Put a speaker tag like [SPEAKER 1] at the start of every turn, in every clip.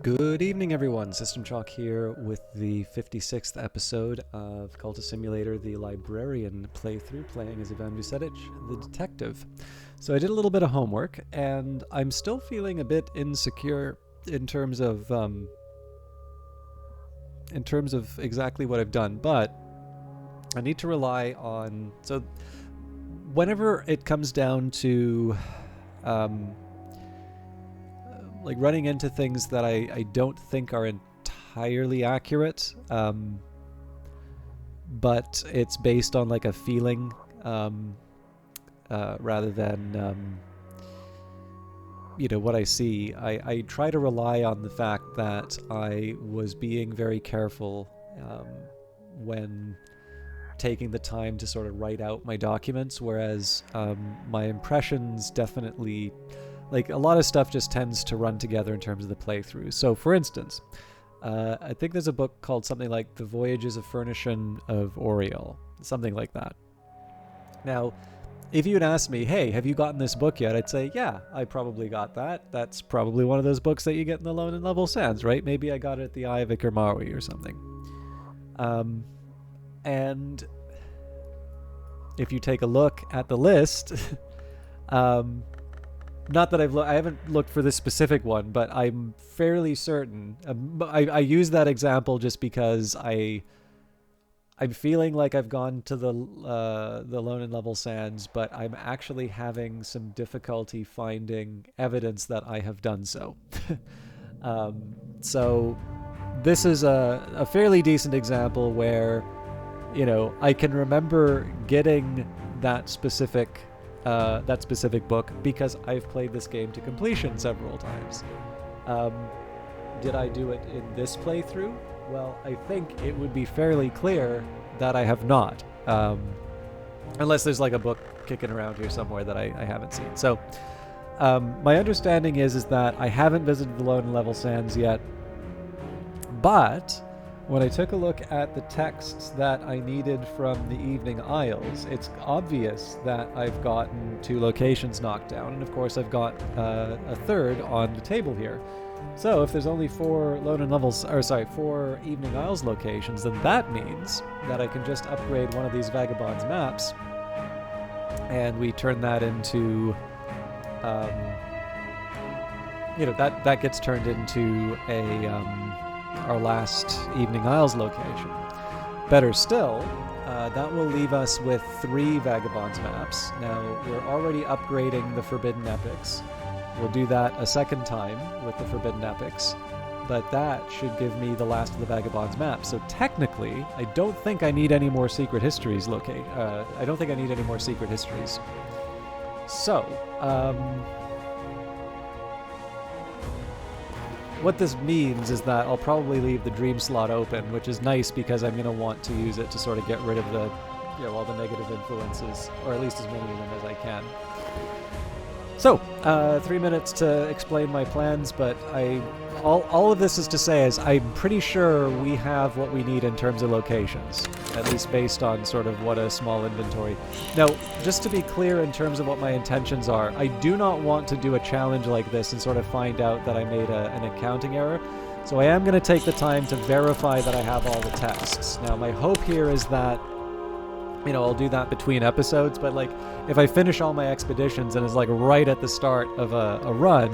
[SPEAKER 1] Good evening, everyone. System Chalk here with the 56th episode of Cultist Simulator, the Librarian playthrough, playing as Ivan Vucetich, the detective. So I did a little bit of homework, and I'm still feeling a bit insecure in terms of exactly what I've done, but I need to rely on... So whenever it comes down to... like running into things that I don't think are entirely accurate, but it's based on like a feeling rather than what I see. I try to rely on the fact that I was being very careful when taking the time to sort of write out my documents, whereas my impressions definitely... Like, a lot of stuff just tends to run together in terms of the playthrough. So, for instance, I think there's a book called something like The Voyages of Furnishon of Oriel, something like that. Now, if you had asked me, hey, have you gotten this book yet? I'd say, yeah, I probably got that. That's probably one of those books that you get in the Lone and Level Sands, right? Maybe I got it at the Eye of Ikermawi or something. And if you take a look at the list... Not that I haven't looked for this specific one, but I'm fairly certain. I use that example just because I'm feeling like I've gone to the Lone and Level Sands, but I'm actually having some difficulty finding evidence that I have done so. So this is a fairly decent example where, I can remember getting that specific book because I've played this game to completion several times. Did I do it in this playthrough? Well, I think it would be fairly clear that I have not. Unless there's like a book kicking around here somewhere that I haven't seen. So, my understanding is that I haven't visited the Lone and Level Sands yet, but when I took a look at the texts that I needed from the Evening Isles, it's obvious that I've gotten 2 locations knocked down, and of course I've got a third on the table here. So if there's only 4 4 Evening Isles locations, then that means that I can just upgrade one of these Vagabond's maps, and we turn that into, that gets turned into our last Evening Isles location. Better still, that will leave us with 3 Vagabonds maps. Now, we're already upgrading the Forbidden Epics. We'll do that a second time with the Forbidden Epics, but that should give me the last of the Vagabonds maps. So technically, I don't think I need any more Secret Histories I don't think I need any more Secret Histories. So, what this means is that I'll probably leave the dream slot open, which is nice because I'm going to want to use it to sort of get rid of the, all the negative influences, or at least as many of them as I can. So, 3 minutes to explain my plans, but all of this is to say is I'm pretty sure we have what we need in terms of locations, at least based on sort of what a small inventory. Now, just to be clear in terms of what my intentions are, I do not want to do a challenge like this and sort of find out that I made an accounting error. So I am going to take the time to verify that I have all the texts. Now, my hope here is that, I'll do that between episodes, but like if I finish all my expeditions and it's like right at the start of a run,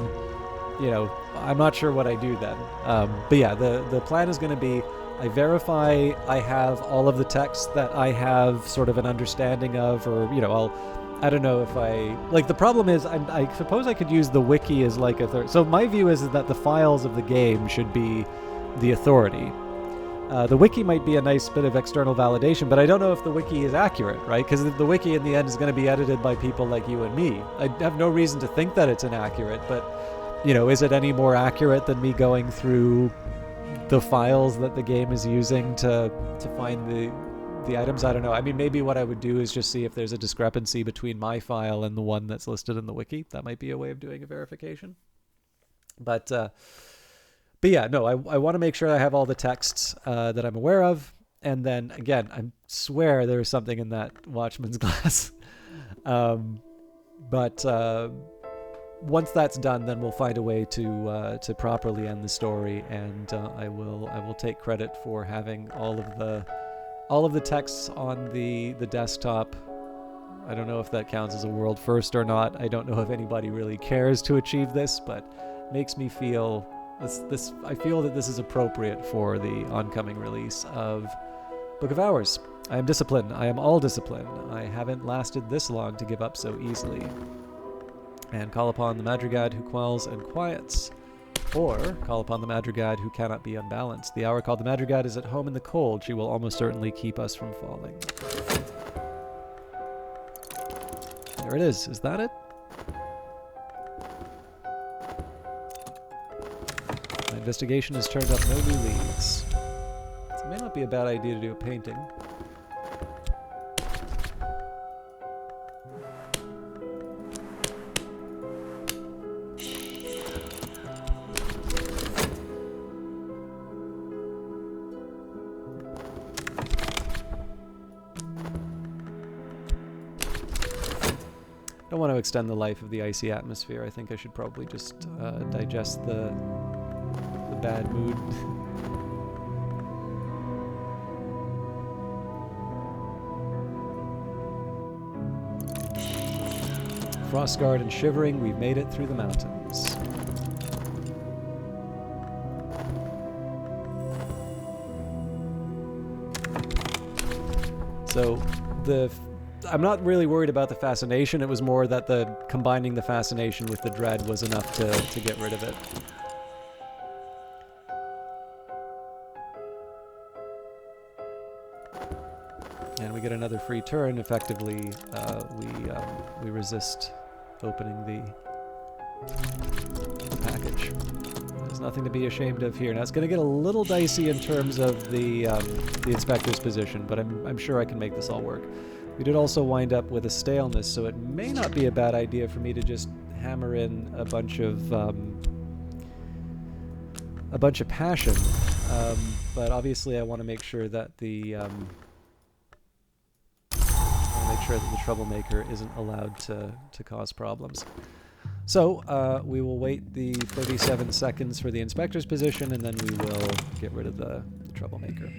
[SPEAKER 1] I'm not sure what I do then. But yeah, the plan is going to be I verify I have all of the texts that I have sort of an understanding of, or, I don't know if the problem is I suppose I could use the wiki as like a third. So my view is that the files of the game should be the authority. The wiki might be a nice bit of external validation, but I don't know if the wiki is accurate, right? Because the wiki in the end is going to be edited by people like you and me. I have no reason to think that it's inaccurate, but, is it any more accurate than me going through the files that the game is using to find the items? I don't know. I mean, maybe what I would do is just see if there's a discrepancy between my file and the one that's listed in the wiki. That might be a way of doing a verification. But yeah, no, I want to make sure I have all the texts that I'm aware of. And then, again, I swear there's something in that Watchman's glass. But once that's done, then we'll find a way to properly end the story, and I will take credit for having all of the texts on the desktop. I don't know if that counts as a world first or not. I don't know if anybody really cares to achieve this, but makes me feel I feel that this is appropriate for the oncoming release of Book of Hours. I am disciplined. I am all discipline. I haven't lasted this long to give up so easily. And call upon the Madrigad who quells and quiets, or call upon the Madrigad who cannot be unbalanced. The hour called the Madrigad is at home in the cold. She will almost certainly keep us from falling. There it is. Is that it? My investigation has turned up no new leads. So it may not be a bad idea to do a painting. I don't want to extend the life of the icy atmosphere. I think I should probably just digest the bad mood. Frostguard and shivering, we've made it through the mountains. So I'm not really worried about the fascination. It was more that combining the fascination with the dread was enough to get rid of it. And we get another free turn. Effectively, we resist opening the package. There's nothing to be ashamed of here. Now it's going to get a little dicey in terms of the inspector's position, but I'm sure I can make this all work. We did also wind up with a staleness, so it may not be a bad idea for me to just hammer in a bunch of passion. But obviously, I want to make sure that the troublemaker isn't allowed to cause problems. So we will wait the 37 seconds for the inspector's position, and then we will get rid of the troublemaker.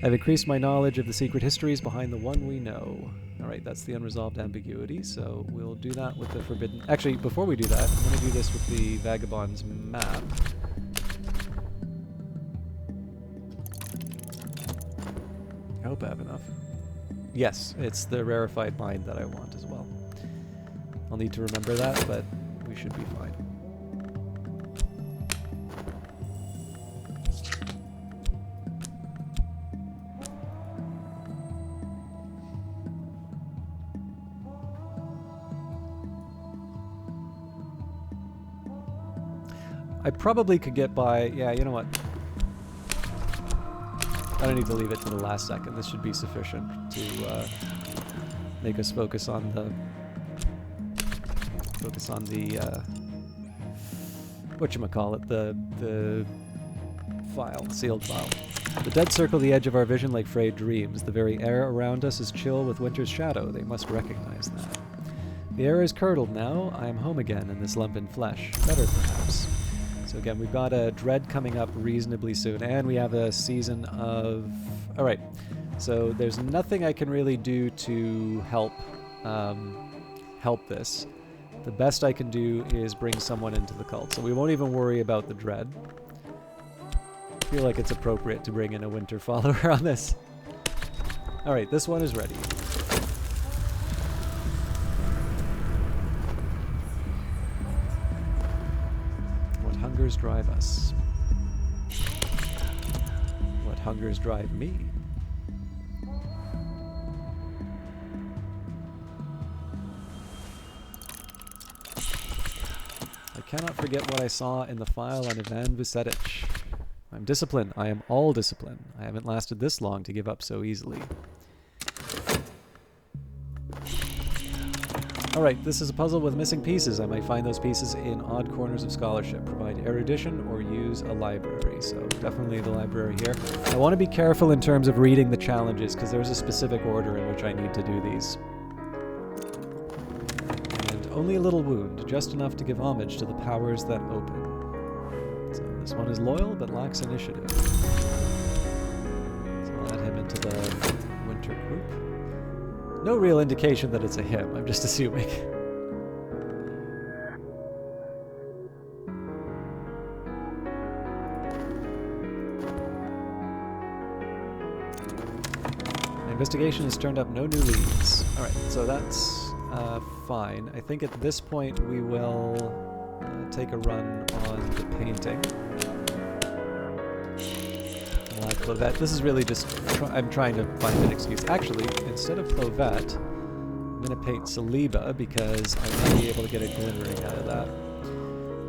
[SPEAKER 1] I've increased my knowledge of the secret histories behind the one we know. Alright, that's the unresolved ambiguity, so we'll do that with the forbidden... Actually, before we do that, I'm going to do this with the Vagabond's map. I hope I have enough. Yes, it's the rarefied mind that I want as well. I'll need to remember that, but we should be fine. I probably could get by... Yeah, you know what? I don't need to leave it to the last second. This should be sufficient to make us focus on the whatchamacallit, the file, sealed file. The dead circle the edge of our vision like frayed dreams. The very air around us is chill with winter's shadow. They must recognize that. The air is curdled now. I am home again in this lump in flesh. Better, perhaps. So again, we've got a dread coming up reasonably soon, and we have a season of... Alright, so there's nothing I can really do to help this. The best I can do is bring someone into the cult, so we won't even worry about the dread. I feel like it's appropriate to bring in a winter follower on this. Alright, this one is ready. Hungers drive us. What hungers drive me? I cannot forget what I saw in the file on Ivan Vucetich. I'm disciplined. I am all discipline. I haven't lasted this long to give up so easily. Alright, this is a puzzle with missing pieces. I might find those pieces in odd corners of scholarship. Provide erudition or use a library. So definitely the library here. I want to be careful in terms of reading the challenges because there's a specific order in which I need to do these. And only a little wound, just enough to give homage to the powers that open. So this one is loyal, but lacks initiative. So I'll add him into the winter group. No real indication that it's a him, I'm just assuming. Investigation has turned up no new leads. Alright, so that's fine. I think at this point we will take a run on the painting. Clovette. This is really just... I'm trying to find an excuse. Actually, instead of Clovette, I'm going to paint Saliba because I might be able to get a glimmering out of that.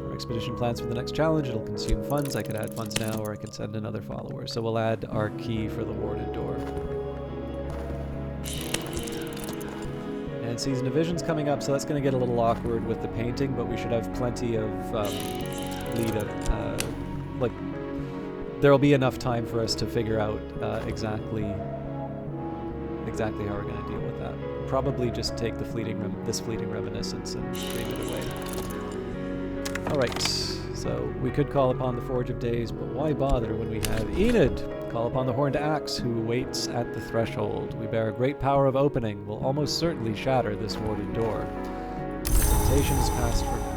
[SPEAKER 1] For expedition plans for the next challenge, it'll consume funds. I could add funds now, or I can send another follower. So we'll add our key for the warded door. And Season of Vision's coming up, so that's going to get a little awkward with the painting, but we should have plenty of lead-up. Like, there'll be enough time for us to figure out exactly how we're going to deal with that. Probably just take the this fleeting reminiscence and dream it away. Alright, so we could call upon the Forge of Days, but why bother when we have Enid? Call upon the Horned Axe, who waits at the threshold. We bear a great power of opening, will almost certainly shatter this warded door. The temptation is past for now.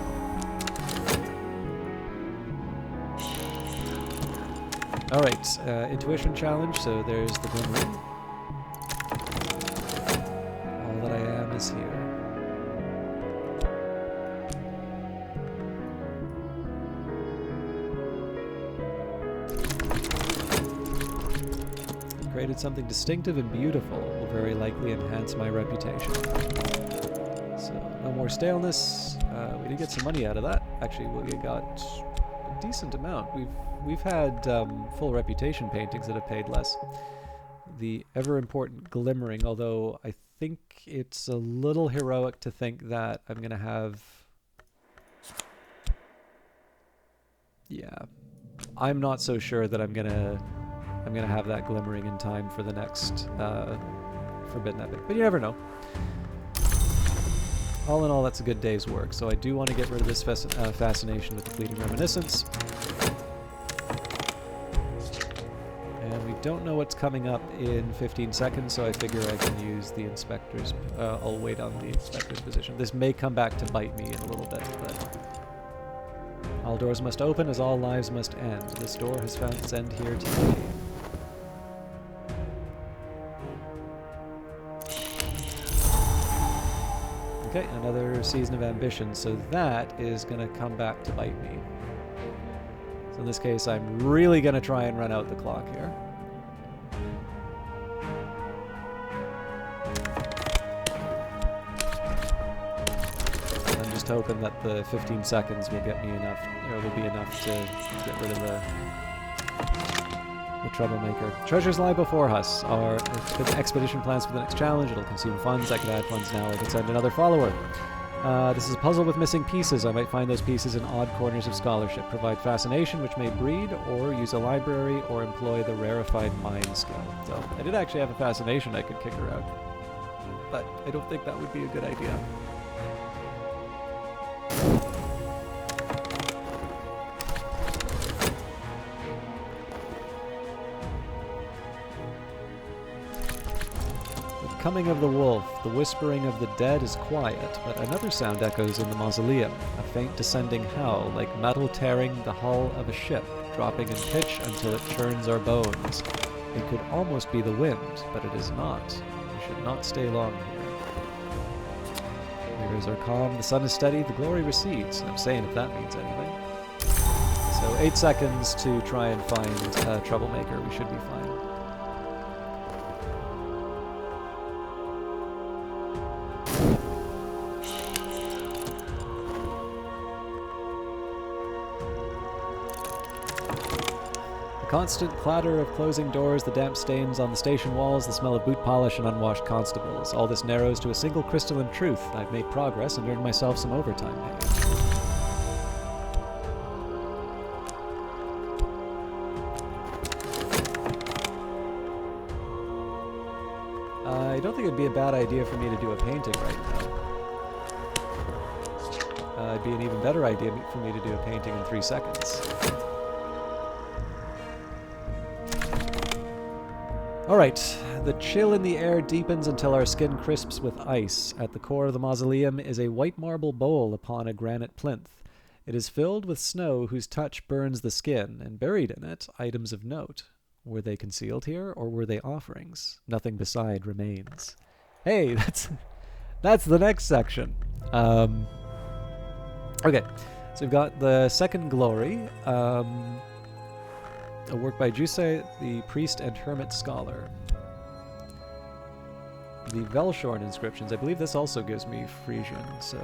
[SPEAKER 1] Alright, intuition challenge, so there's the glimmering. All that I am is here. Created something distinctive and beautiful will very likely enhance my reputation. So, no more staleness. We did get some money out of that. Actually, we got a decent amount. We've had full reputation paintings that have paid less. The ever-important glimmering, although I think it's a little heroic to think that I'm going to have... Yeah. I'm not so sure that I'm gonna have that glimmering in time for the next Forbidden Epic, but you never know. All in all, that's a good day's work, so I do want to get rid of this fascination with the fleeting reminiscence. And we don't know what's coming up in 15 seconds, so I figure I can use the inspector's... I'll wait on the inspector's position. This may come back to bite me in a little bit, but... All doors must open as all lives must end. This door has found its end here today. Okay, another Season of Ambition, so that is going to come back to bite me. So in this case, I'm really going to try and run out the clock here. I'm just hoping that the 15 seconds will get me enough, or will be enough to get rid of the troublemaker. Treasures lie before us. Our expedition plans for the next challenge. It'll consume funds. I could add funds now. I could send another follower. This is a puzzle with missing pieces. I might find those pieces in odd corners of scholarship. Provide fascination, which may breed, or use a library, or employ the rarefied mind skill. So I did actually have a fascination I could kick around, but I don't think that would be a good idea. Coming of the wolf, the whispering of the dead is quiet, but another sound echoes in the mausoleum, a faint descending howl, like metal tearing the hull of a ship, dropping in pitch until it churns our bones. It could almost be the wind, but it is not. We should not stay long here. Mirrors are calm, the sun is steady, the glory recedes. I'm saying if that means anything. So 8 seconds to try and find a troublemaker, we should be fine. Constant clatter of closing doors, the damp stains on the station walls, the smell of boot polish and unwashed constables. All this narrows to a single crystalline truth. I've made progress and earned myself some overtime pay. I don't think it'd be a bad idea for me to do a painting right now. it'd be an even better idea for me to do a painting in 3 seconds. Alright, the chill in the air deepens until our skin crisps with ice. At the core of the mausoleum is a white marble bowl upon a granite plinth. It is filled with snow whose touch burns the skin, and buried in it, items of note. Were they concealed here, or were they offerings? Nothing beside remains. Hey, that's the next section. Okay, so we've got the Second Glory. A work by Jusei, the priest and hermit scholar. The Velshorn inscriptions. I believe this also gives me Frisian, so...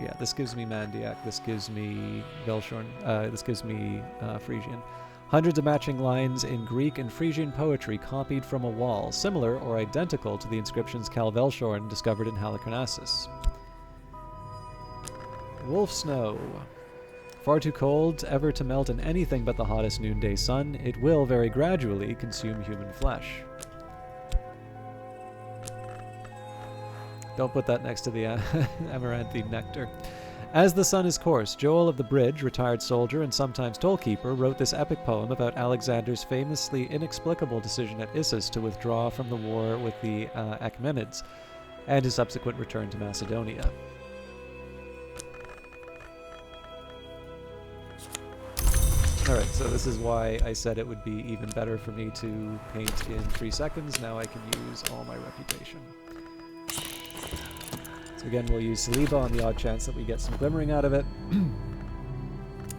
[SPEAKER 1] yeah, this gives me Mandiak, this gives me Velshorn, this gives me Frisian. Hundreds of matching lines in Greek and Frisian poetry copied from a wall, similar or identical to the inscriptions Cal Velshorn discovered in Halicarnassus. Wolf Snow. Far too cold ever to melt in anything but the hottest noonday sun, it will very gradually consume human flesh. Don't put that next to the amaranthine nectar. As the sun is coarse, Joel of the Bridge, retired soldier and sometimes tollkeeper, wrote this epic poem about Alexander's famously inexplicable decision at Issus to withdraw from the war with the Achaemenids, and his subsequent return to Macedonia. Alright, so this is why I said it would be even better for me to paint in 3 seconds. Now I can use all my reputation. So again, we'll use Saliba on the odd chance that we get some glimmering out of it.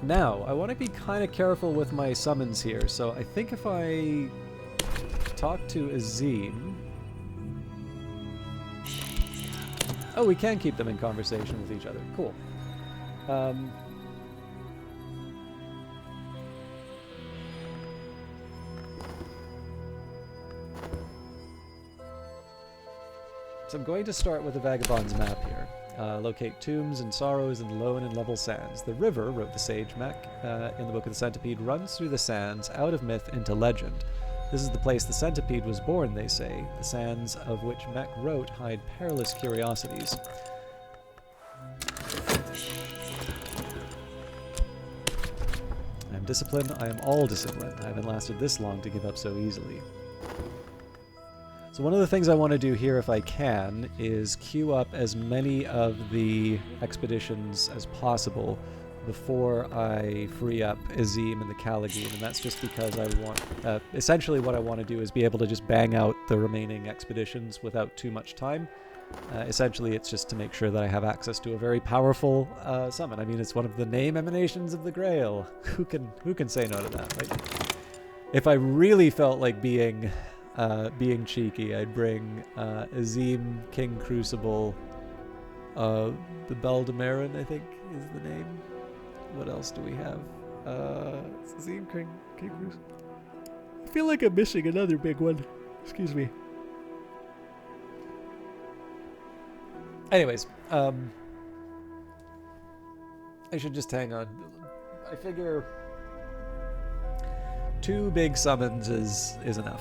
[SPEAKER 1] Now, I want to be kind of careful with my summons here, so I think if I talk to Azim... oh, we can keep them in conversation with each other. Cool. So I'm going to start with the Vagabond's map here. Locate tombs and sorrows in lone and level sands. The river, wrote the sage Mek in the Book of the Centipede, runs through the sands, out of myth into legend. This is the place the centipede was born, they say. The sands of which Mek wrote hide perilous curiosities. I am disciplined. I am all disciplined. I haven't lasted this long to give up so easily. So one of the things I want to do here, if I can, is queue up as many of the expeditions as possible before I free up Azim and the Caligine, and that's just because I want... essentially what I want to do is be able to just bang out the remaining expeditions without too much time. Essentially, it's just to make sure that I have access to a very powerful summon. I mean, it's one of the name emanations of the Grail. Who can say no to that? Like, if I really felt like being cheeky, I'd bring Azim, King Crucible, the Baldemarin, I think is the name. What else do we have? Azim, King Crucible. I feel like I'm missing another big one. Excuse me. Anyways, I should just hang on. I figure 2 big summons is enough.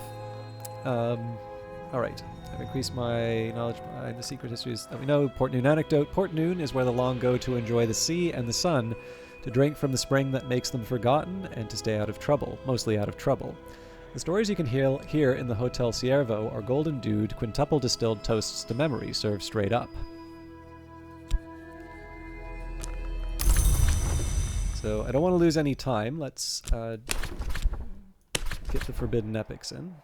[SPEAKER 1] Alright, I've increased my knowledge behind the secret histories that we know. Port Noon anecdote. Port Noon is where the long go to enjoy the sea and the sun, to drink from the spring that makes them forgotten, and to stay out of trouble, mostly out of trouble. The stories you can hear in the Hotel Ciervo are golden dewed, quintuple distilled toasts to memory, served straight up. So I don't want to lose any time. Let's get the Forbidden Epics in.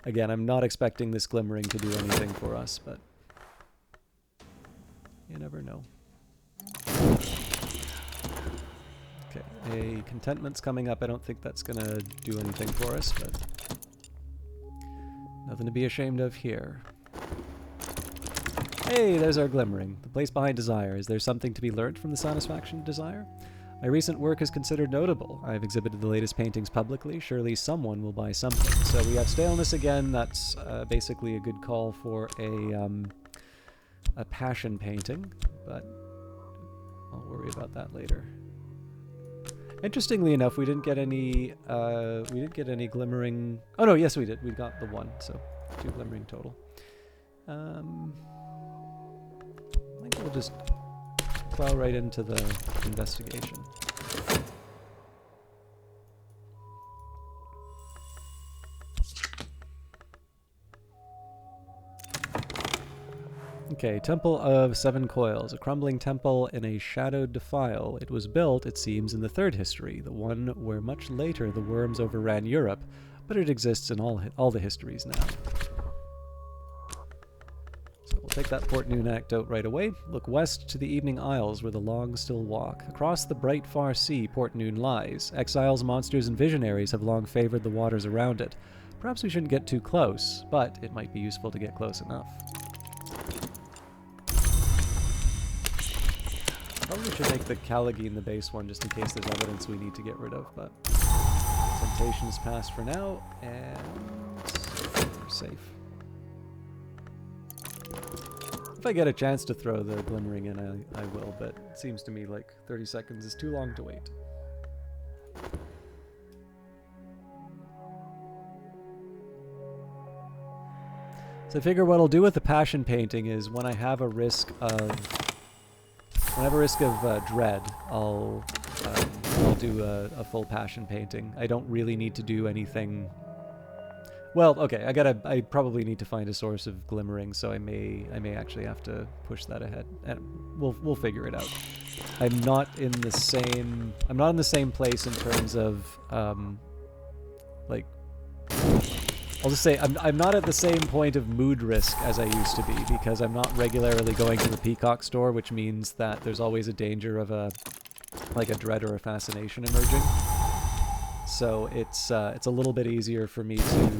[SPEAKER 1] Again, I'm not expecting this glimmering to do anything for us, but you never know. Okay, a contentment's coming up. I don't think that's going to do anything for us, but nothing to be ashamed of here. Hey, there's our glimmering. The place behind desire. Is there something to be learnt from the satisfaction of desire? My recent work is considered notable. I've exhibited the latest paintings publicly. Surely someone will buy something. So we have staleness again. That's basically a good call for a passion painting, but I'll worry about that later. Interestingly enough, we didn't get any glimmering. Oh no, yes we did. We got the 1, so 2 glimmering total. we'll just plow right into the investigation. Okay, Temple of Seven Coils, a crumbling temple in a shadowed defile. It was built, it seems, in the third history, the one where much later the worms overran Europe, but it exists in all the histories now. So we'll take that Port Noon anecdote right away. Look west to the Evening Isles where the long still walk. Across the bright far sea Port Noon lies. Exiles, monsters, and visionaries have long favored the waters around it. Perhaps we shouldn't get too close, but it might be useful to get close enough. Probably should make the Callagine the base one just in case there's evidence we need to get rid of, but temptation is passed for now, and we're safe. If I get a chance to throw the Glimmering in, I will, but it seems to me like 30 seconds is too long to wait. So I figure what I'll do with the Passion Painting is when I have a risk of dread, I'll do a full Passion Painting. I don't really need to do anything. Well, okay, I probably need to find a source of Glimmering, so I may actually have to push that ahead, and we'll figure it out. I'm not in the same place in terms of like, I'll just say I'm not at the same point of mood risk as I used to be, because I'm not regularly going to the Peacock store, which means that there's always a danger of a dread or a fascination emerging. So it's a little bit easier for me to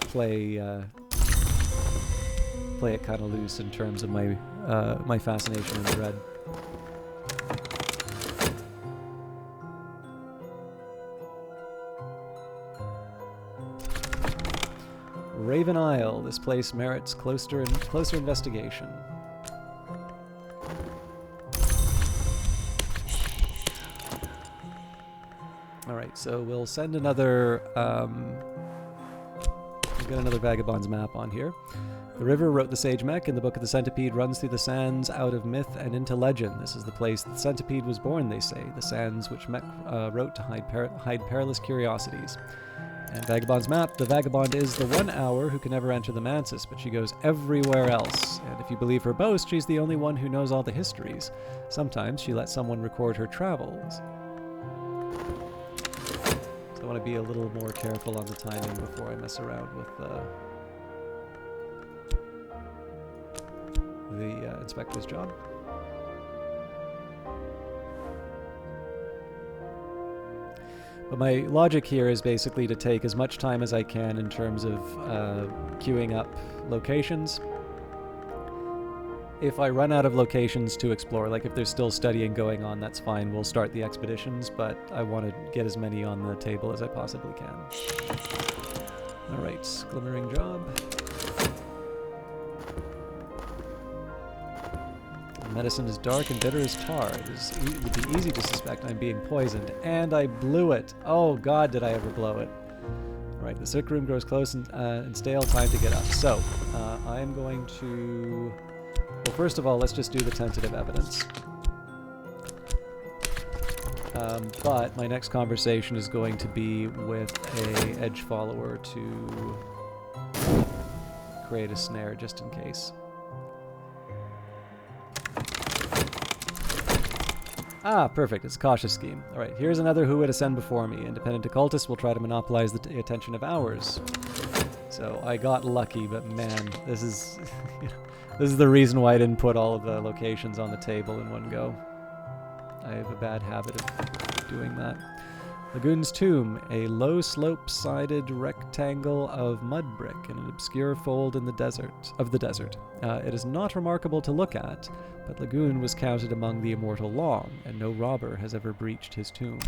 [SPEAKER 1] play it kind of loose in terms of my my fascination and dread. Raven Isle. This place merits closer investigation. Alright, so we'll send another, we'll get another Vagabond's map on here. The river, wrote the Sage Mech in the Book of the Centipede, runs through the sands out of myth and into legend. This is the place the Centipede was born, they say, the sands which Mech wrote to hide perilous curiosities. And Vagabond's map, the Vagabond is the 1 hour who can never enter the Mansis, but she goes everywhere else. And if you believe her boast, she's the only one who knows all the histories. Sometimes she lets someone record her travels. So I want to be a little more careful on the timing before I mess around with the inspector's job. But my logic here is basically to take as much time as I can in terms of queuing up locations. If I run out of locations to explore, like if there's still studying going on, that's fine, we'll start the expeditions, but I want to get as many on the table as I possibly can. Alright, Glimmering job. Medicine is dark and bitter as tar. It would be easy to suspect I'm being poisoned. And I blew it. Oh god, did I ever blow it. Alright, the sick room grows close and stale. Time to get up. So, I'm going to... Well, first of all, let's just do the tentative evidence. But my next conversation is going to be with a edge follower to create a snare just in case. Ah, perfect. It's a cautious scheme. All right, here's another who would ascend before me. Independent occultist will try to monopolize the attention of ours. So I got lucky, but man, this is this is the reason why I didn't put all of the locations on the table in one go. I have a bad habit of doing that. Lagoon's Tomb, a low slope-sided rectangle of mud brick in an obscure fold in the desert. It is not remarkable to look at, but Lagoon was counted among the immortal long, and no robber has ever breached his tomb.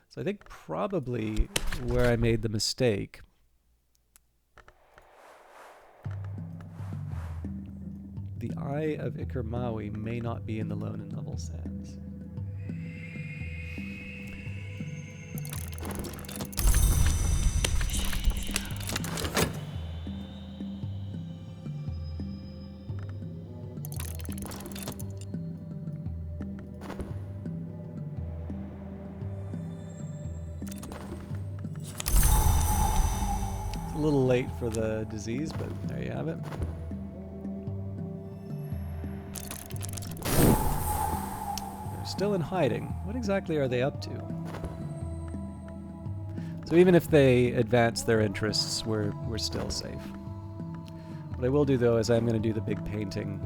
[SPEAKER 1] So I think probably where I made the mistake the Eye of Iker-Maui may not be in the Lone and Level Sands. little late for the disease, but there you have it. They're still in hiding. What exactly are they up to? So even if they advance their interests, we're still safe. What I will do, though, is I'm going to do the big painting.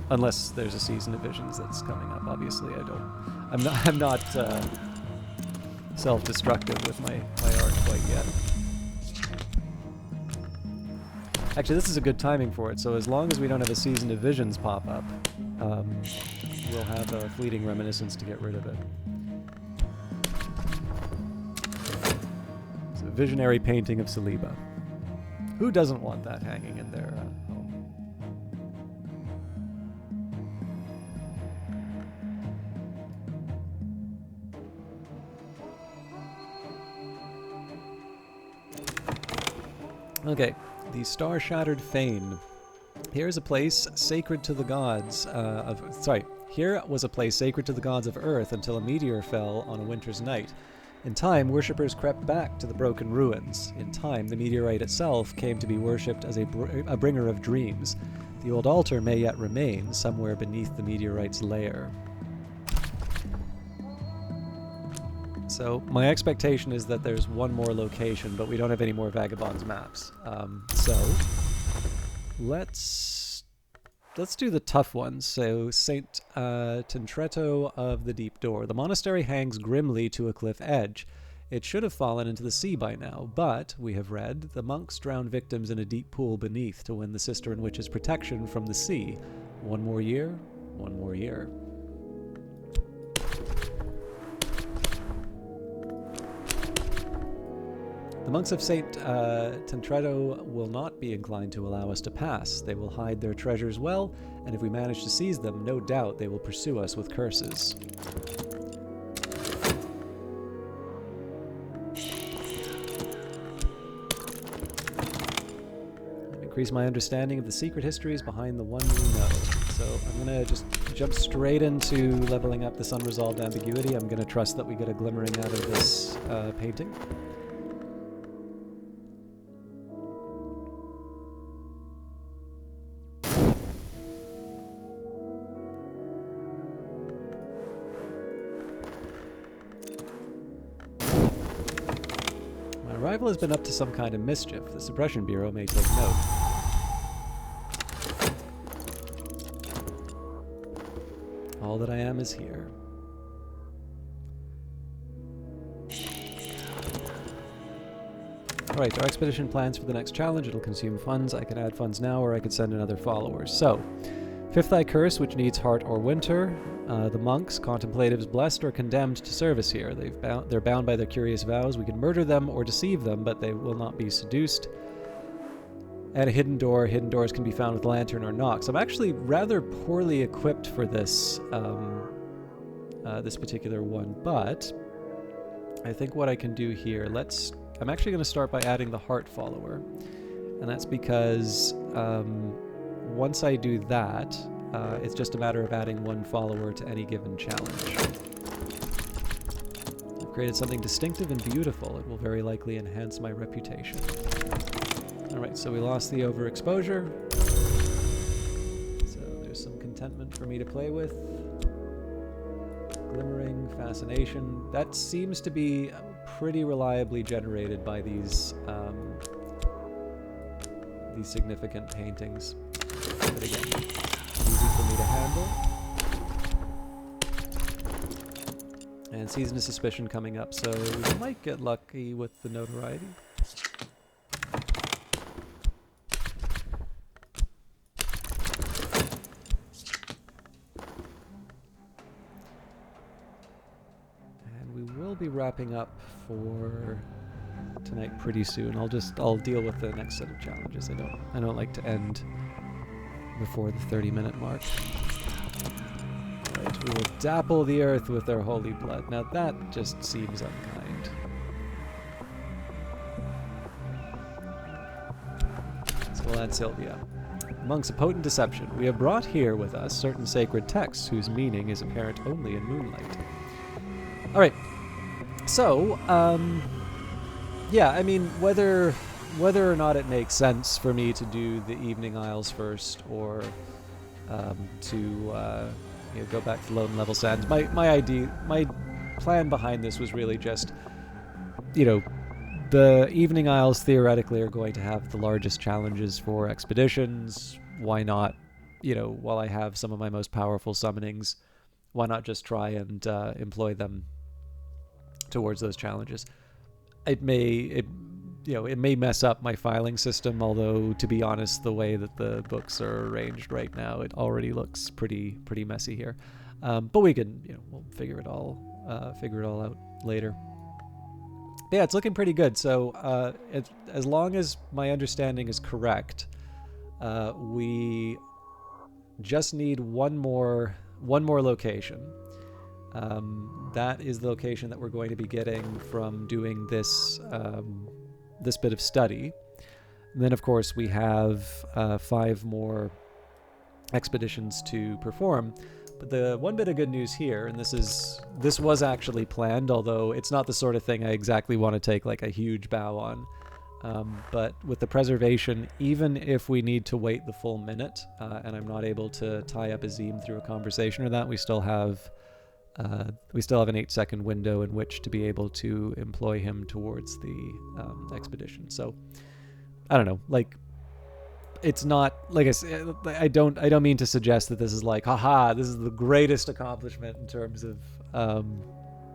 [SPEAKER 1] Unless there's a season of visions that's coming up. Obviously, I'm not self-destructive with my art quite yet. Actually, this is a good timing for it. So as long as we don't have a season of visions pop up, we'll have a fleeting reminiscence to get rid of it. So, visionary painting of Saliba. Who doesn't want that hanging in their home? Okay, the star-shattered fane. Here's a place sacred to the gods here was a place sacred to the gods of Earth until a meteor fell on a winter's night. In time, worshippers crept back to the broken ruins. In time, the meteorite itself came to be worshipped as a bringer of dreams. The old altar may yet remain somewhere beneath the meteorite's lair. So my expectation is that there's one more location, but we don't have any more Vagabond's maps. So let's do the tough ones. So Saint Tintretto of the Deep Door. The monastery hangs grimly to a cliff edge. It should have fallen into the sea by now, but, we have read, the monks drowned victims in a deep pool beneath to win the Sister and Witch's protection from the sea. One more year, one more year. The monks of St. Tintretto will not be inclined to allow us to pass. They will hide their treasures well, and if we manage to seize them, no doubt they will pursue us with curses. Increase my understanding of the secret histories behind the one we know. So I'm going to just jump straight into leveling up this unresolved ambiguity. I'm going to trust that we get a glimmering out of this painting. My rival has been up to some kind of mischief. The Suppression Bureau may take note. All that I am is here. Alright, our expedition plans for the next challenge. It'll consume funds. I can add funds now, or I could send in other followers. So, Fifth Eye Curse, which needs heart or winter. The monks, contemplatives, blessed or condemned to service here. They're bound by their curious vows. We can murder them or deceive them, but they will not be seduced. And a hidden door. Hidden doors can be found with lantern or knocks. I'm actually rather poorly equipped for this, this particular one, but I think what I can do here, I'm actually going to start by adding the heart follower. And that's because once I do that, it's just a matter of adding one follower to any given challenge. I've created something distinctive and beautiful. It will very likely enhance my reputation. Alright, so we lost the overexposure. So there's some contentment for me to play with. Glimmering, fascination. That seems to be pretty reliably generated by these significant paintings. But again, easy for me to handle. And Season of Suspicion coming up, so we might get lucky with the notoriety. And we will be wrapping up for tonight pretty soon. I'll deal with the next set of challenges. I don't like to end before the 30-minute mark. Right, we will dapple the earth with their holy blood. Now that just seems unkind. So we'll add Sylvia. Amongst a potent deception, we have brought here with us certain sacred texts whose meaning is apparent only in moonlight. Alright, so, yeah, I mean, whether or not it makes sense for me to do the Evening Isles first, or to go back to Lone Level Sands. My plan behind this was really just, the Evening Isles theoretically are going to have the largest challenges for expeditions. Why not, while I have some of my most powerful summonings, why not just try and employ them towards those challenges? It may mess up my filing system, although to be honest, the way that the books are arranged right now, it already looks pretty messy here. But we can, we'll figure it all out later. But yeah, it's looking pretty good. So as long as my understanding is correct, we just need one more location. That is the location that we're going to be getting from doing this this bit of study. And then, of course, we have 5 more expeditions to perform. But the one bit of good news here, and this was actually planned, although it's not the sort of thing I exactly want to take like a huge bow on. But with the preservation, even if we need to wait the full minute, and I'm not able to tie up Azim through a conversation or that, we still have an 8-second window in which to be able to employ him towards the expedition. So I don't know, like, it's not like I said, I don't mean to suggest that this is like, haha, this is the greatest accomplishment in terms of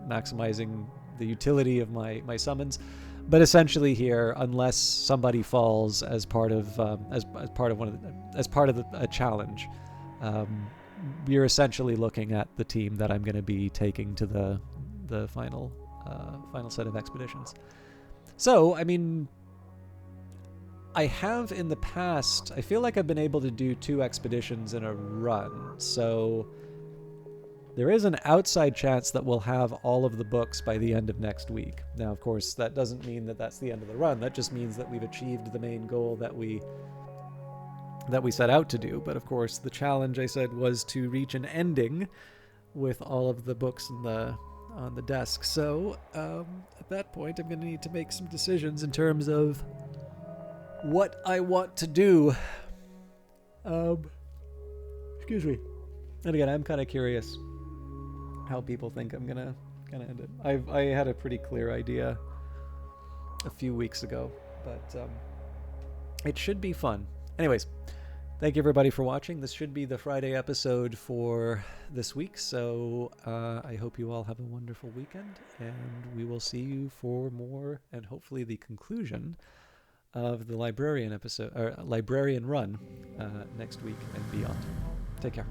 [SPEAKER 1] maximizing the utility of my summons. But essentially here, unless somebody falls as part of a challenge, you're essentially looking at the team that I'm going to be taking to the final set of expeditions. So, I mean, I have in the past, I feel like I've been able to do 2 expeditions in a run. So there is an outside chance that we'll have all of the books by the end of next week. Now, of course, that doesn't mean that that's the end of the run. That just means that we've achieved the main goal that we set out to do. But of course, the challenge, I said, was to reach an ending with all of the books on the desk. So at that point, I'm going to need to make some decisions in terms of what I want to do. Excuse me. And again, I'm kind of curious how people think I'm gonna end it. I had a pretty clear idea a few weeks ago, but it should be fun. Anyways, thank you everybody for watching. This should be the Friday episode for this week, so I hope you all have a wonderful weekend, and we will see you for more, and hopefully the conclusion of the Librarian episode, or Librarian run, next week and beyond. Take care.